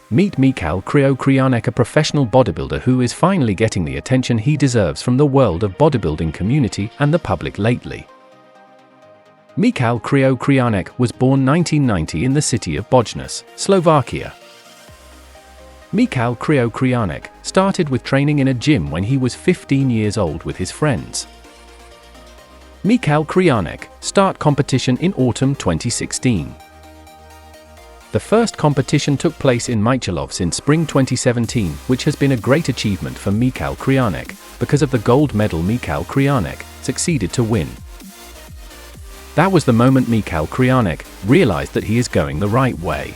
Meet Michal Kriz, a professional bodybuilder who is finally getting the attention he deserves from the world of bodybuilding community and the public lately. Michal Kriz was born 1990 in the city of Bodybuilders, Slovakia. Michal Kriz started with training in a gym when he was 15 years old with his friends. Michal Kriz start competition in autumn 2016. The first competition took place in Michalovce in spring 2017, which has been a great achievement for Michal Kriz, because of the gold medal Michal Kriz succeeded to win. That was the moment Michal Kriz realized that he is going the right way.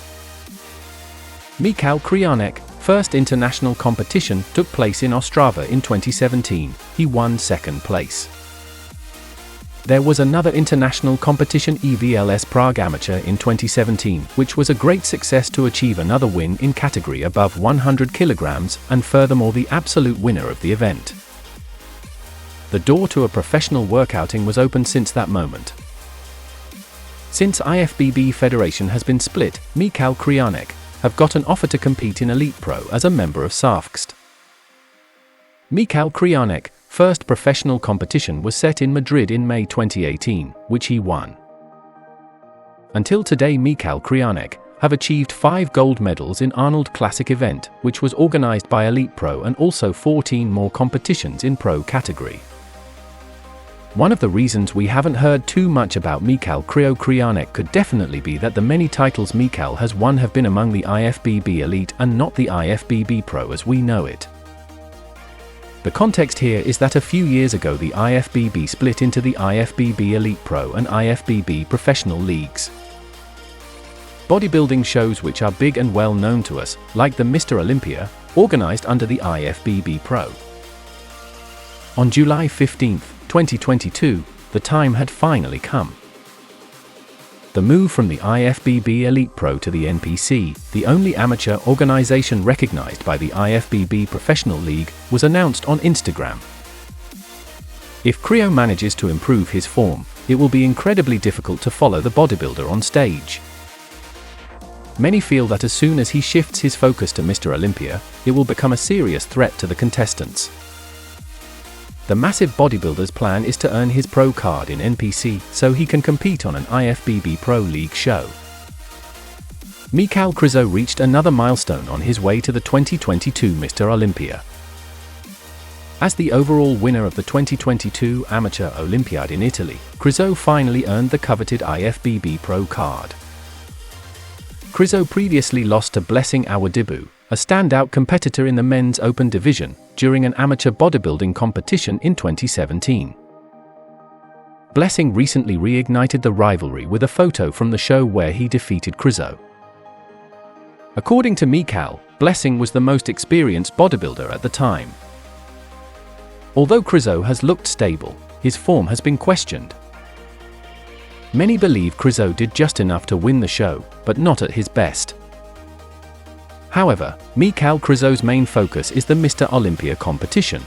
Michal Kriz first international competition took place in Ostrava in 2017, he won second place. There was another international competition EVLS Prague Amateur in 2017, which was a great success to achieve another win in category above 100 kilograms and furthermore the absolute winner of the event. The door to a professional workouting was opened since that moment. Since Ifbb Federation has been split, Michal Kriz have got an offer to compete in Elite Pro as a member of SAFXT. Michal Kriz first professional competition was set in Madrid in May 2018, which he won. Until today Michal Kriz have achieved 5 gold medals in Arnold Classic event, which was organized by Elite Pro, and also 14 more competitions in Pro category. One of the reasons we haven't heard too much about Michal Kriz could definitely be that the many titles Michal has won have been among the Ifbb Elite and not the Ifbb Pro as we know it. The context here is that a few years ago the Ifbb split into the Ifbb Elite Pro and Ifbb Professional leagues. Bodybuilding shows which are big and well known to us, like the Mr. Olympia, organized under the Ifbb Pro. On July 15, 2022, the time had finally come. The move from the Ifbb Elite Pro to the NPC, the only amateur organization recognized by the Ifbb Professional League, was announced on Instagram. If Kriz manages to improve his form, it will be incredibly difficult to follow the bodybuilder on stage. Many feel that as soon as he shifts his focus to Mr. Olympia, it will become a serious threat to the contestants. The massive Bodybuilders plan is to earn his pro card in NPC so he can compete on an Ifbb Pro League show. Mikal Krizo reached another milestone on his way to the 2022 Mr. Olympia. As the overall winner of the 2022 Amateur Olympiad in Italy, Krizo finally earned the coveted Ifbb Pro card. Krizo previously lost to Blessing Awadibu, a standout competitor in the men's open division, during an amateur bodybuilding competition in 2017. Blessing recently reignited the rivalry with a photo from the show where he defeated Krizo. According to Mikal, Blessing was the most experienced bodybuilder at the time. Although Krizo has looked stable, his form has been questioned. Many believe Krizo did just enough to win the show, but not at his best. However, Mikal Krizo's main focus is the Mr. Olympia competition.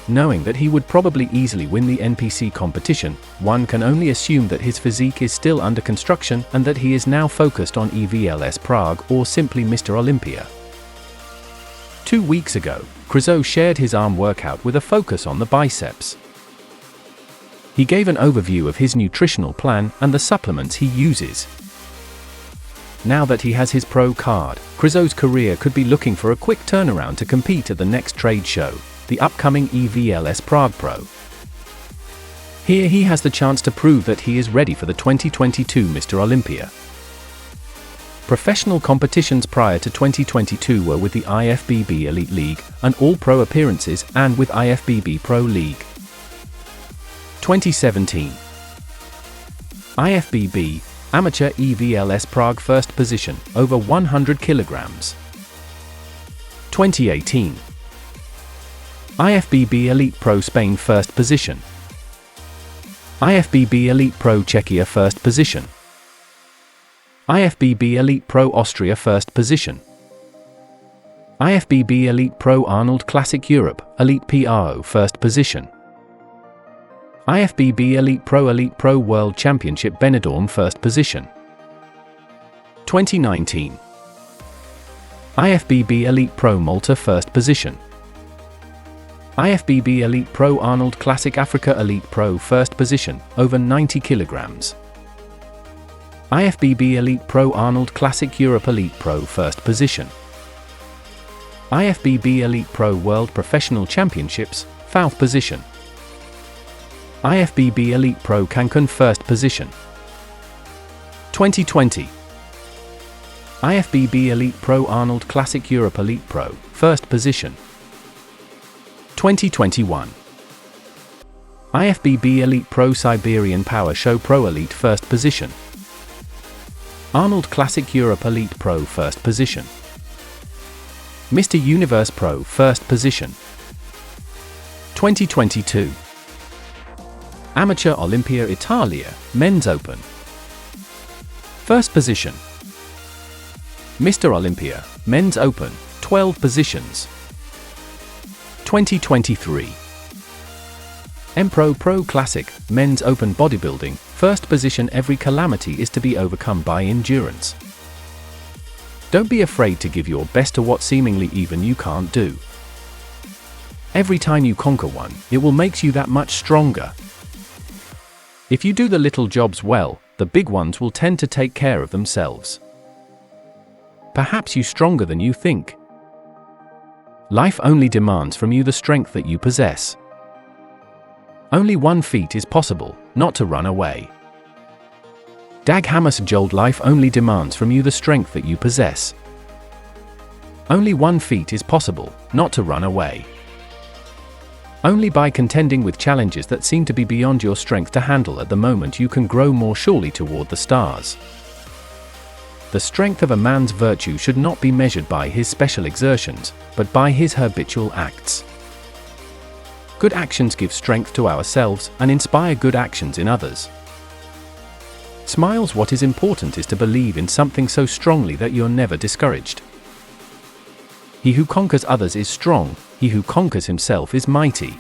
Knowing that he would probably easily win the NPC competition, one can only assume that his physique is still under construction and that he is now focused on EVLS Prague or simply Mr. Olympia. 2 weeks ago, Krizo shared his arm workout with a focus on the biceps. He gave an overview of his nutritional plan and the supplements he uses. Now that he has his pro card, Krizo's career could be looking for a quick turnaround to compete at the next trade show, the upcoming EVLS Prague Pro. Here he has the chance to prove that he is ready for the 2022 Mr. Olympia. Professional competitions prior to 2022 were with the Ifbb Elite League, and all-pro appearances, and with Ifbb Pro League. 2017. Ifbb Amateur EVLS Prague first position, over 100 kilograms. 2018. Ifbb Elite Pro Spain first position. Ifbb Elite Pro Czechia first position. Ifbb Elite Pro Austria first position. Ifbb Elite Pro Arnold Classic Europe, Elite PRO first position. Ifbb Elite Pro World Championship Benidorm first position. 2019. Ifbb Elite Pro Malta first position. Ifbb Elite Pro Arnold Classic Africa Elite Pro first position, over 90 kilograms. Ifbb Elite Pro Arnold Classic Europe Elite Pro first position. Ifbb Elite Pro World Professional Championships, 4th position. Ifbb Elite Pro Cancun first position. 2020. Ifbb Elite Pro Arnold Classic Europe Elite Pro, first position. 2021. Ifbb Elite Pro Siberian Power Show Pro Elite first position. Arnold Classic Europe Elite Pro first position. Mr. Universe Pro first position. 2022. Amateur Olympia Italia, Men's Open. First position. Mr. Olympia, Men's Open, 12 positions. 2023. Empro Pro Classic, Men's Open Bodybuilding, first position. Every calamity is to be overcome by endurance. Don't be afraid to give your best to what seemingly even you can't do. Every time you conquer one, it will make you that much stronger. If you do the little jobs well, the big ones will tend to take care of themselves. Perhaps you're stronger than you think. Life only demands from you the strength that you possess. Only one feat is possible, not to run away. Dag Hammar's Jold, life only demands from you the strength that you possess. Only one feat is possible, not to run away. Only by contending with challenges that seem to be beyond your strength to handle at the moment you can grow more surely toward the stars. The strength of a man's virtue should not be measured by his special exertions, but by his habitual acts. Good actions give strength to ourselves and inspire good actions in others. Smiles. What is important is to believe in something so strongly that you're never discouraged. He who conquers others is strong, he who conquers himself is mighty.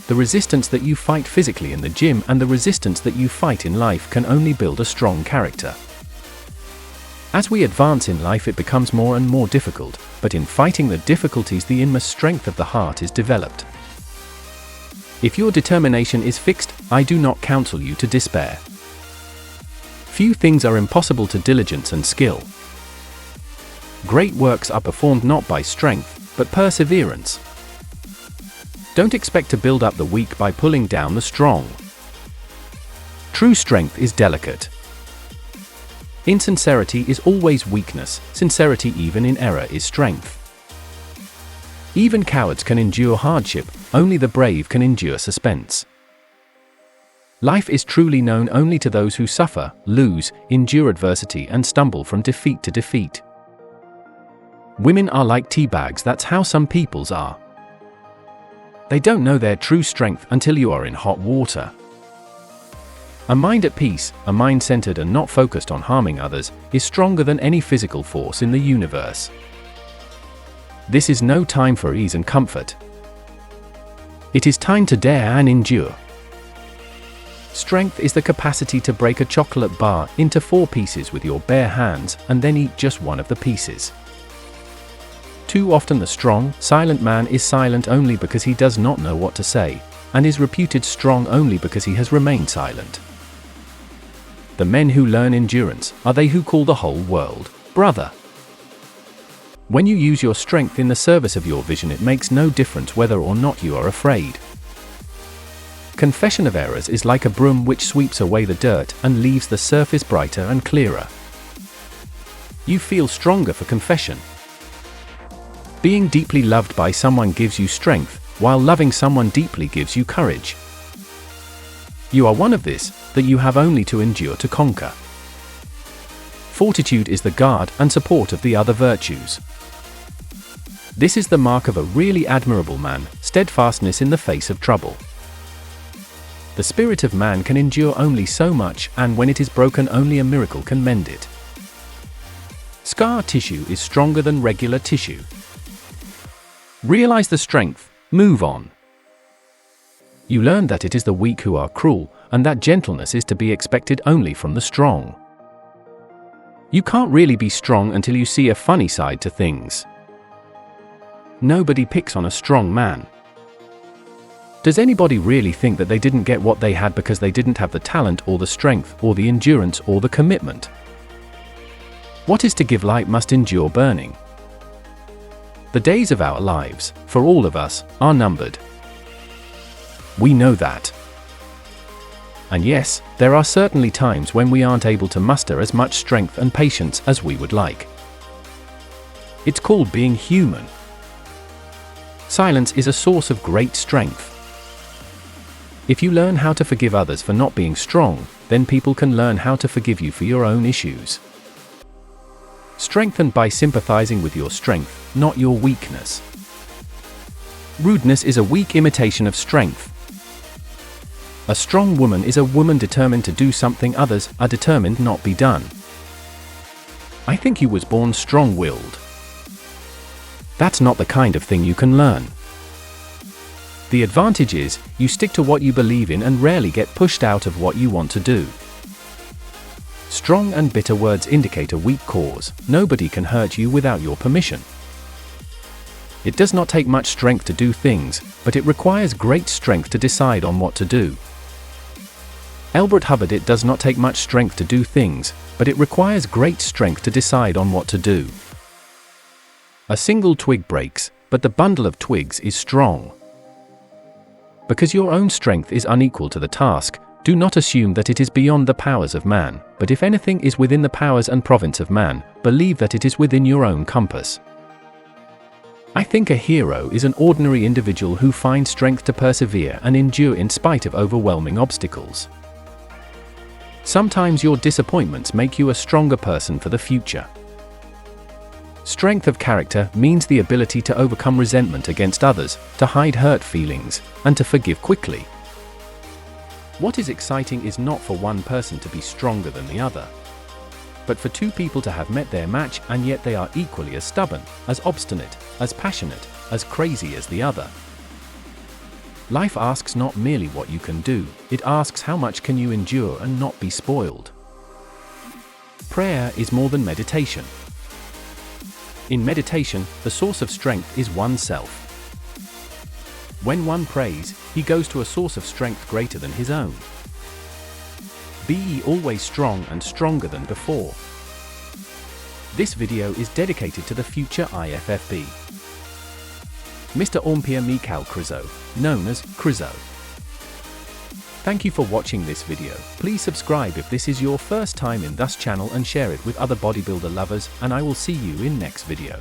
The resistance that you fight physically in the gym and the resistance that you fight in life can only build a strong character. As we advance in life it becomes more and more difficult, but in fighting the difficulties the inmost strength of the heart is developed. If your determination is fixed, I do not counsel you to despair. Few things are impossible to diligence and skill. Great works are performed not by strength, but perseverance. Don't expect to build up the weak by pulling down the strong. True strength is delicate. Insincerity is always weakness, sincerity even in error is strength. Even cowards can endure hardship, only the brave can endure suspense. Life is truly known only to those who suffer, lose, endure adversity and stumble from defeat to defeat. Women are like tea bags, that's how some peoples are. They don't know their true strength until you are in hot water. A mind at peace, a mind centered and not focused on harming others, is stronger than any physical force in the universe. This is no time for ease and comfort. It is time to dare and endure. Strength is the capacity to break a chocolate bar into 4 pieces with your bare hands and then eat just one of the pieces. Too often the strong, silent man is silent only because he does not know what to say, and is reputed strong only because he has remained silent. The men who learn endurance are they who call the whole world brother. When you use your strength in the service of your vision, it makes no difference whether or not you are afraid. Confession of errors is like a broom which sweeps away the dirt and leaves the surface brighter and clearer. You feel stronger for confession. Being deeply loved by someone gives you strength, while loving someone deeply gives you courage. You are one of this, that you have only to endure to conquer. Fortitude is the guard and support of the other virtues. This is the mark of a really admirable man, steadfastness in the face of trouble. The spirit of man can endure only so much, and when it is broken only a miracle can mend it. Scar tissue is stronger than regular tissue. Realize the strength, move on. You learn that it is the weak who are cruel, and that gentleness is to be expected only from the strong. You can't really be strong until you see a funny side to things. Nobody picks on a strong man. Does anybody really think that they didn't get what they had because they didn't have the talent or the strength or the endurance or the commitment? What is to give light must endure burning. The days of our lives, for all of us, are numbered. We know that. And yes, there are certainly times when we aren't able to muster as much strength and patience as we would like. It's called being human. Silence is a source of great strength. If you learn how to forgive others for not being strong, then people can learn how to forgive you for your own issues. Strengthened by sympathizing with your strength, not your weakness. Rudeness is a weak imitation of strength. A strong woman is a woman determined to do something others are determined not be done. I think you was born strong-willed. That's not the kind of thing you can learn. The advantage is, you stick to what you believe in and rarely get pushed out of what you want to do. Strong and bitter words indicate a weak cause. Nobody can hurt you without your permission. It does not take much strength to do things, but it requires great strength to decide on what to do. Elbert Hubbard. It does not take much strength to do things, but it requires great strength to decide on what to do. A single twig breaks, but the bundle of twigs is strong. Because your own strength is unequal to the task, do not assume that it is beyond the powers of man, but if anything is within the powers and province of man, believe that it is within your own compass. I think a hero is an ordinary individual who finds strength to persevere and endure in spite of overwhelming obstacles. Sometimes your disappointments make you a stronger person for the future. Strength of character means the ability to overcome resentment against others, to hide hurt feelings, and to forgive quickly. What is exciting is not for one person to be stronger than the other, but for two people to have met their match and yet they are equally as stubborn, as obstinate, as passionate, as crazy as the other. Life asks not merely what you can do, it asks how much can you endure and not be spoiled. Prayer is more than meditation. In meditation, the source of strength is oneself. When one prays, he goes to a source of strength greater than his own. Be ye always strong and stronger than before. This video is dedicated to the future Ifbb. Mr. Olympia Mikal Krizo, known as Krizo. Thank you for watching this video. Please subscribe if this is your first time in this channel and share it with other bodybuilder lovers, and I will see you in next video.